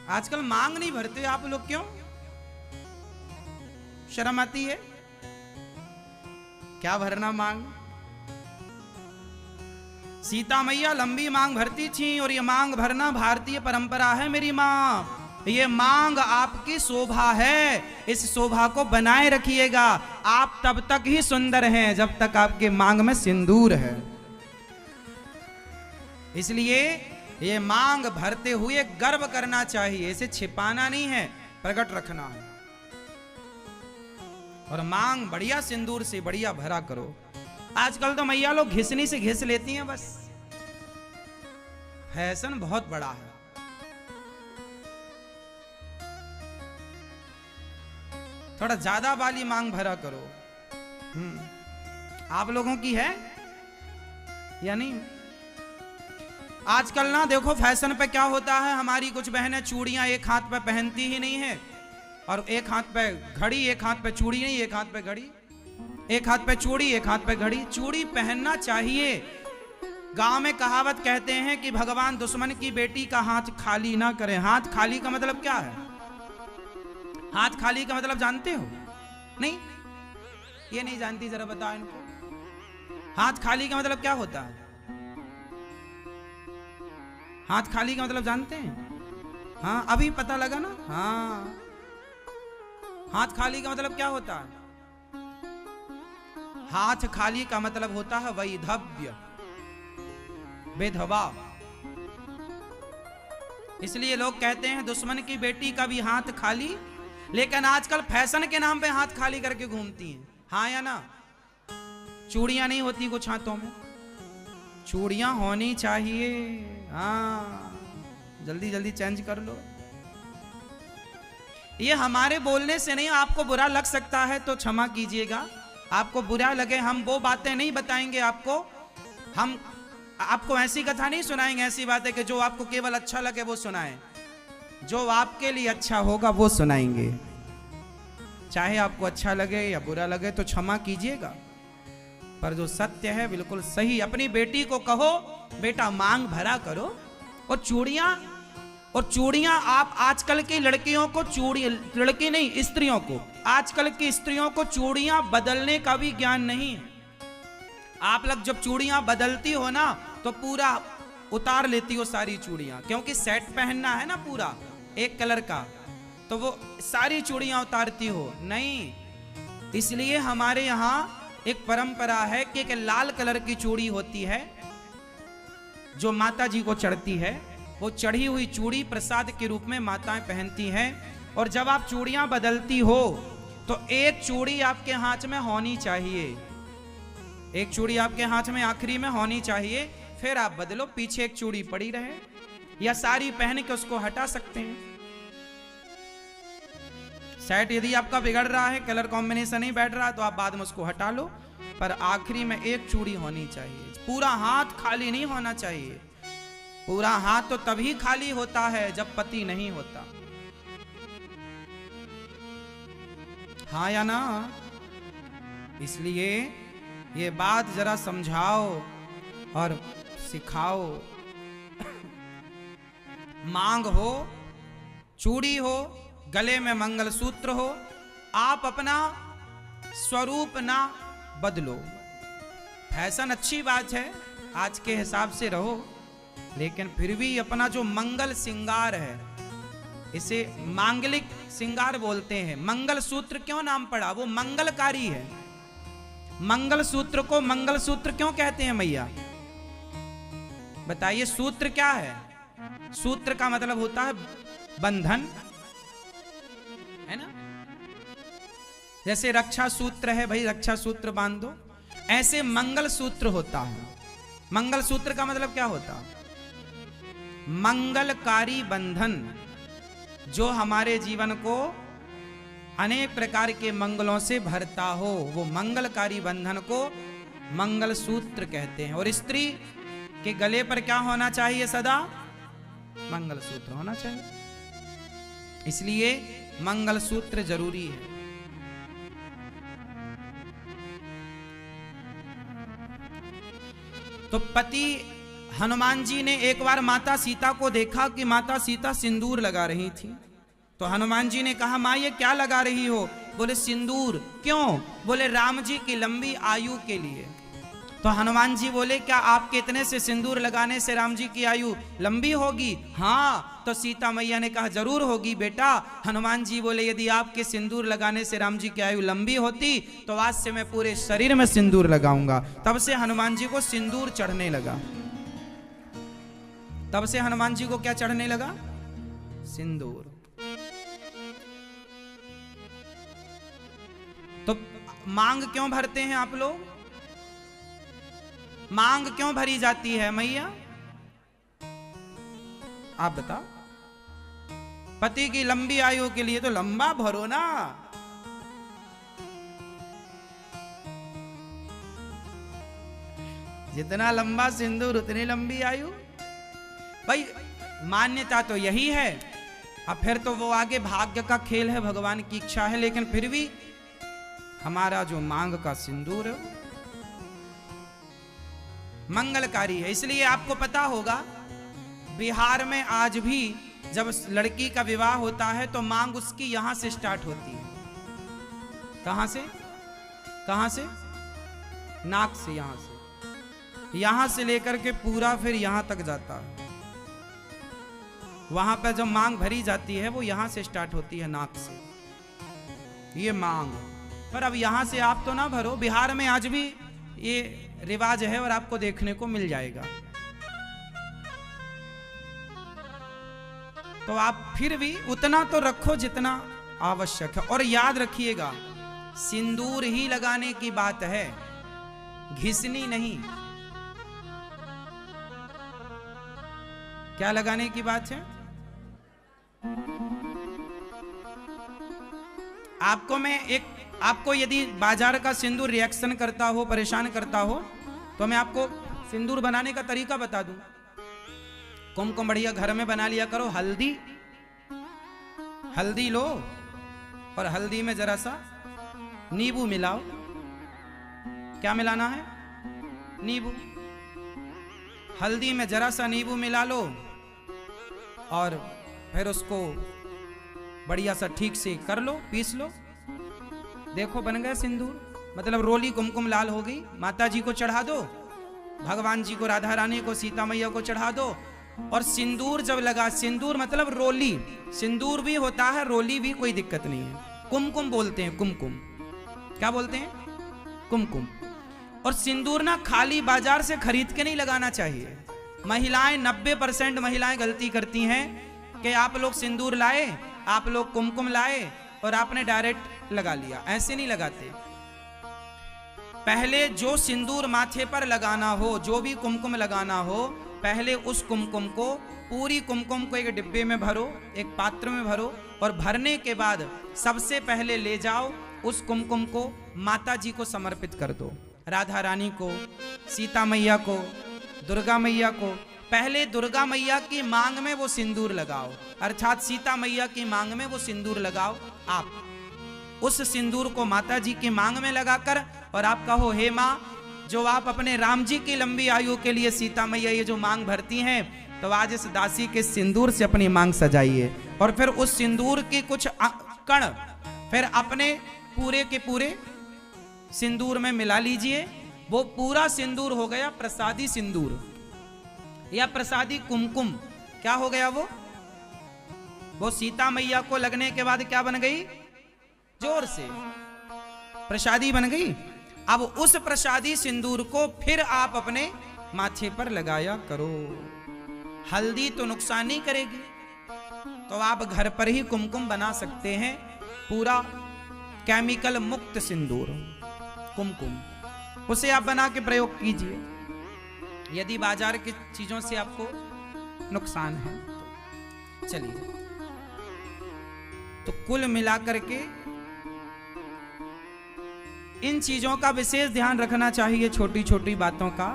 आजकल मांग नहीं भरते आप लोग, क्यों? शर्म आती है क्या भरना मांग? सीता मैया लंबी मांग भरती थी और ये मांग भरना भारतीय परंपरा है मेरी मां। ये मांग आपकी शोभा है, इस शोभा को बनाए रखिएगा। आप तब तक ही सुंदर हैं जब तक आपके मांग में सिंदूर है। इसलिए ये मांग भरते हुए गर्व करना चाहिए, इसे छिपाना नहीं है, प्रकट रखना है। और मांग बढ़िया सिंदूर से बढ़िया भरा करो। आजकल तो मैया लोग घिसनी से घिस लेती हैं बस, फैशन बहुत बड़ा है। थोड़ा ज्यादा वाली मांग भरा करो। आप लोगों की है या नहीं? आजकल ना देखो फैशन पे क्या होता है, हमारी कुछ बहनें चूड़ियां एक हाथ पे पहनती ही नहीं है, और एक हाथ पे घड़ी, एक हाथ पे चूड़ी नहीं, एक हाथ पे घड़ी, एक हाथ पे चूड़ी, एक हाथ पे घड़ी। चूड़ी पहनना चाहिए। गांव में कहावत कहते हैं कि भगवान दुश्मन की बेटी का हाथ खाली ना करें। हाथ खाली का मतलब क्या है? हाथ खाली का मतलब जानते हो? नहीं, ये नहीं जानती, जरा बताओ इनको। हाथ खाली का मतलब क्या होता है? हाथ खाली का मतलब जानते हैं? हाँ, अभी पता लगा ना। हाँ, हाथ खाली का मतलब क्या होता है? हाथ खाली का मतलब होता है वैधव्य, विधवा। इसलिए लोग कहते हैं दुश्मन की बेटी का भी हाथ खाली, लेकिन आजकल फैशन के नाम पे हाथ खाली करके घूमती हैं। हाँ या ना? चूड़ियां नहीं होती कुछ हाथों में, चूड़ियां होनी चाहिए। हाँ, जल्दी जल्दी चेंज कर लो। ये हमारे बोलने से नहीं, आपको बुरा लग सकता है तो क्षमा कीजिएगा। आपको बुरा लगे, हम वो बातें नहीं बताएंगे आपको। हम आपको ऐसी कथा नहीं सुनाएंगे, ऐसी बातें कि जो आपको केवल अच्छा लगे वो सुनाएं। जो आपके लिए अच्छा होगा वो सुनाएंगे। चाहे आपको अच्छा लगे या बुरा लगे तो क्षमा कीजिएगा, पर जो सत्य है बिल्कुल सही। अपनी बेटी को कहो बेटा मांग भरा करो। और चूड़ियां आप आजकल की लड़कियों को, लड़की नहीं स्त्रियों को, आजकल की स्त्रियों को चूड़ियां बदलने का भी ज्ञान नहीं है। आप लोग जब चूड़ियां बदलती हो ना तो पूरा उतार लेती हो सारी चूड़ियां, क्योंकि सेट पहनना है ना पूरा एक कलर का, तो वो सारी चूड़ियां उतारती हो नहीं। इसलिए हमारे यहाँ एक परंपरा है कि एक लाल कलर की चूड़ी होती है जो माता जी को चढ़ती है। वो चढ़ी हुई चूड़ी प्रसाद के रूप में माताएं पहनती हैं। और जब आप चूड़ियां बदलती हो तो एक चूड़ी आपके हाथ में होनी चाहिए, एक चूड़ी आपके हाथ में आखिरी में होनी चाहिए, फिर आप बदलो। पीछे एक चूड़ी पड़ी रहे, या सारी पहन के उसको हटा सकते हैं। सेट यदि आपका बिगड़ रहा है, कलर कॉम्बिनेशन नहीं बैठ रहा, तो आप बाद में उसको हटा लो, पर आखिरी में एक चूड़ी होनी चाहिए। पूरा हाथ खाली नहीं होना चाहिए। पूरा हाथ तो तभी खाली होता है जब पति नहीं होता। हाँ या ना? इसलिए ये बात जरा समझाओ और सिखाओ। मांग हो, चूड़ी हो, गले में मंगलसूत्र हो, आप अपना स्वरूप ना बदलो। फैशन अच्छी बात है, आज के हिसाब से रहो, लेकिन फिर भी अपना जो मंगल श्रृंगार है, इसे मांगलिक श्रृंगार बोलते हैं। मंगलसूत्र क्यों नाम पड़ा? वो मंगलकारी है। मंगलसूत्र को मंगलसूत्र क्यों कहते हैं मैया? बताइए, सूत्र क्या है? सूत्र का मतलब होता है बंधन, है ना? जैसे रक्षा सूत्र है, भाई रक्षा सूत्र बांध दो, ऐसे मंगल सूत्र होता है। मंगल सूत्र का मतलब क्या होता है? मंगलकारी बंधन, जो हमारे जीवन को अनेक प्रकार के मंगलों से भरता हो, वो मंगलकारी बंधन को मंगल सूत्र कहते हैं। और स्त्री के गले पर क्या होना चाहिए? सदा मंगल सूत्र होना चाहिए। इसलिए मंगल सूत्र जरूरी है। तो पति हनुमान जी ने एक बार माता सीता को देखा कि माता सीता सिंदूर लगा रही थी। तो हनुमान जी ने कहा, माँ ये क्या लगा रही हो? बोले सिंदूर। क्यों? बोले राम जी की लंबी आयु के लिए। तो हनुमान जी बोले, क्या आपके इतने से सिंदूर लगाने से राम जी की आयु लंबी होगी? हाँ। तो सीता मैया ने कहा, जरूर होगी बेटा। हनुमान जी बोले, यदि आपके सिंदूर लगाने से राम जी की आयु लंबी होती तो आज से मैं पूरे शरीर में सिंदूर लगाऊंगा। तब से हनुमान जी को सिंदूर चढ़ने लगा। तब से हनुमान जी को क्या चढ़ने लगा? सिंदूर। तो मांग क्यों भरते हैं आप लोग? मांग क्यों भरी जाती है मैया? आप बताओ। पति की लंबी आयु के लिए तो लंबा भरो ना। जितना लंबा सिंदूर उतनी लंबी आयु। भाई मान्यता तो यही है। अब फिर तो वो आगे भाग्य का खेल है, भगवान की इच्छा है, लेकिन फिर भी हमारा जो मांग का सिंदूर है मंगलकारी है। इसलिए आपको पता होगा बिहार में आज भी जब लड़की का विवाह होता है तो मांग उसकी यहां से स्टार्ट होती है। कहां से? कहां से? नाक से। यहां से लेकर के पूरा फिर यहां तक जाता है। वहां पर जब मांग भरी जाती है वो यहां से स्टार्ट होती है, नाक से। ये मांग। पर अब यहां से आप तो ना भरो। बिहार में आज भी ये रिवाज है और आपको देखने को मिल जाएगा। तो आप फिर भी उतना तो रखो जितना आवश्यक है। और याद रखिएगा, सिंदूर ही लगाने की बात है, घिसनी नहीं। क्या लगाने की बात है? आपको यदि बाजार का सिंदूर रिएक्शन करता हो, परेशान करता हो, तो मैं आपको सिंदूर बनाने का तरीका बता दूं। कुमकुम बढ़िया घर में बना लिया करो। हल्दी लो और हल्दी में जरा सा नींबू मिलाओ। क्या मिलाना है? नींबू। हल्दी में जरा सा नींबू मिला लो और फिर उसको बढ़िया सा ठीक से कर लो, पीस लो। देखो बन गया सिंदूर। मतलब रोली कुमकुम लाल हो गई। माता जी को चढ़ा दो, भगवान जी को, राधा रानी को, सीता मैया को चढ़ा दो। और सिंदूर जब लगा, सिंदूर मतलब रोली, सिंदूर भी होता है, रोली भी, कोई दिक्कत नहीं है। कुमकुम बोलते हैं, कुमकुम। क्या बोलते हैं? कुमकुम। और सिंदूर ना खाली बाजार से खरीद के नहीं लगाना चाहिए। महिलाएं 90% महिलाएं गलती करती हैं कि आप लोग सिंदूर लाए, आप लोग कुमकुम लाए और आपने डायरेक्ट लगा लिया। ऐसे नहीं लगाते। पहले जो सिंदूर माथे पर लगाना हो, जो भी कुमकुम लगाना हो, पहले उस कुमकुम को, पूरी कुमकुम को एक डिब्बे में भरो, एक पात्र में भरो। और भरने के बाद सबसे पहले ले जाओ उस कुमकुम को माता जी को समर्पित कर दो। राधा रानी को, सीता मैया को, दुर्गा मैया को। पहले दुर्गा मैया की मांग में वो सिंदूर लगाओ, अर्थात सीता मैया की मांग में वो सिंदूर लगाओ। आप उस सिंदूर को माता जी की मांग में लगाकर और आप कहो, हे माँ, जो आप अपने राम जी की लंबी आयु के लिए सीता मैया ये जो मांग भरती हैं, तो आज इस दासी के सिंदूर से अपनी मांग सजाइए। और फिर उस सिंदूर के कुछ कण फिर अपने पूरे के पूरे सिंदूर में मिला लीजिए। वो पूरा सिंदूर हो गया प्रसादी सिंदूर या प्रसादी कुमकुम। क्या हो गया वो सीता मैया को लगने के बाद क्या बन गई? जोर से प्रसादी बन गई। अब उस प्रसादी सिंदूर को फिर आप अपने माथे पर लगाया करो। हल्दी तो नुकसान नहीं करेगी, तो आप घर पर ही कुमकुम बना सकते हैं। पूरा केमिकल मुक्त सिंदूर कुमकुम, उसे आप बना के प्रयोग कीजिए। यदि बाजार की चीजों से आपको नुकसान है तो चलिए। तो कुल मिलाकर के इन चीजों का विशेष ध्यान रखना चाहिए, छोटी छोटी बातों का।